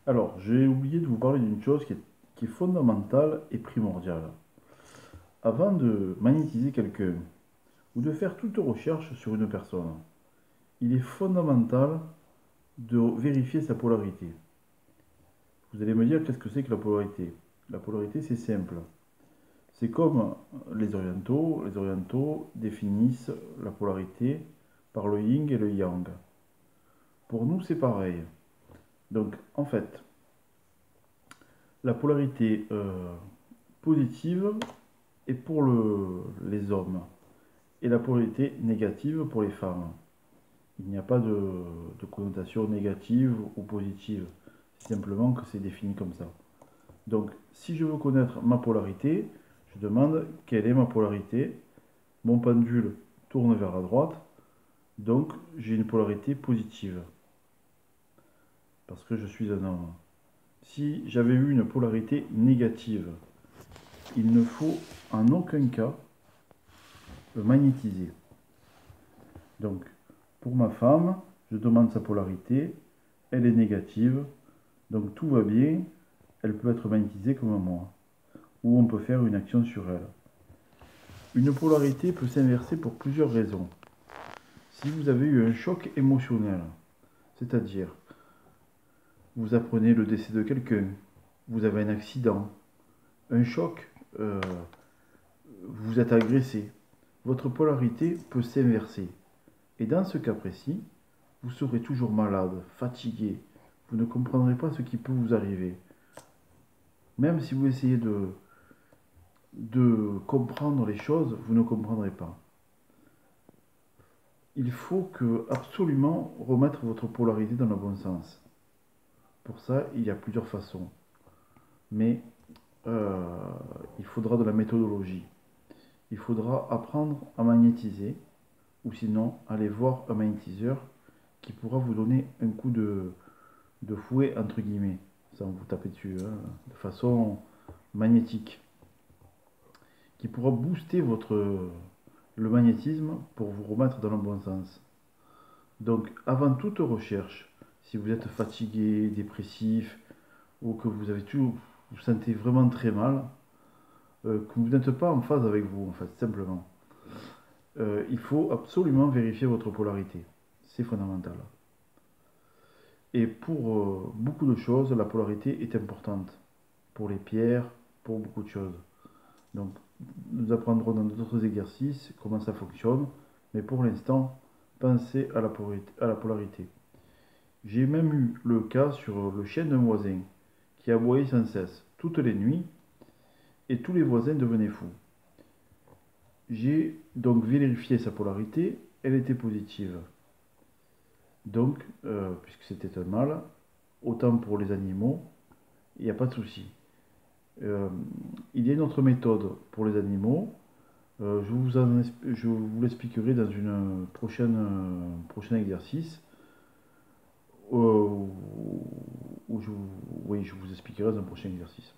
Alors, j'ai oublié de vous parler d'une chose qui est fondamentale et primordiale. Avant de magnétiser quelqu'un ou de faire toute recherche sur une personne, il est fondamental de vérifier sa polarité. Vous allez me dire qu'est-ce que c'est que la polarité? La polarité, c'est simple. C'est comme les orientaux. Les orientaux définissent la polarité par le yin et le yang. Pour nous, c'est pareil. Donc, en fait, la polarité positive est pour les hommes et la polarité négative pour les femmes. Il n'y a pas de connotation négative ou positive. C'est simplement que c'est défini comme ça. Donc, si je veux connaître ma polarité, je demande quelle est ma polarité. Mon pendule tourne vers la droite, donc j'ai une polarité positive, parce que je suis un homme. Si j'avais eu une polarité négative, il ne faut en aucun cas le magnétiser. Donc, pour ma femme, je demande sa polarité, elle est négative, donc tout va bien, elle peut être magnétisée comme moi, ou on peut faire une action sur elle. Une polarité peut s'inverser pour plusieurs raisons. Si vous avez eu un choc émotionnel, c'est-à-dire vous apprenez le décès de quelqu'un, vous avez un accident, un choc, vous êtes agressé, votre polarité peut s'inverser. Et dans ce cas précis, vous serez toujours malade, fatigué, vous ne comprendrez pas ce qui peut vous arriver. Même si vous essayez de comprendre les choses, vous ne comprendrez pas. Il faut absolument remettre votre polarité dans le bon sens. Pour ça, il y a plusieurs façons. Mais euh, il faudra de la méthodologie. Il faudra apprendre à magnétiser, ou sinon aller voir un magnétiseur qui pourra vous donner un coup de fouet, entre guillemets, sans vous taper dessus, hein, de façon magnétique, qui pourra booster le magnétisme pour vous remettre dans le bon sens. Donc, avant toute recherche, si vous êtes fatigué, dépressif, ou que vous avez tout, vous sentez vraiment très mal, que vous n'êtes pas en phase avec vous, en fait, simplement. Il faut absolument vérifier votre polarité. C'est fondamental. Et pour beaucoup de choses, la polarité est importante. Pour les pierres, pour beaucoup de choses. Donc, nous apprendrons dans d'autres exercices comment ça fonctionne. Mais pour l'instant, pensez à la polarité. J'ai même eu le cas sur le chien d'un voisin qui aboyait sans cesse toutes les nuits et tous les voisins devenaient fous. J'ai donc vérifié sa polarité, elle était positive. Donc, puisque c'était un mâle, autant pour les animaux, il n'y a pas de souci. Euh, il y a une autre méthode pour les animaux. Je vous l'expliquerai dans une prochain exercice où oui, je vous expliquerai dans un prochain exercice.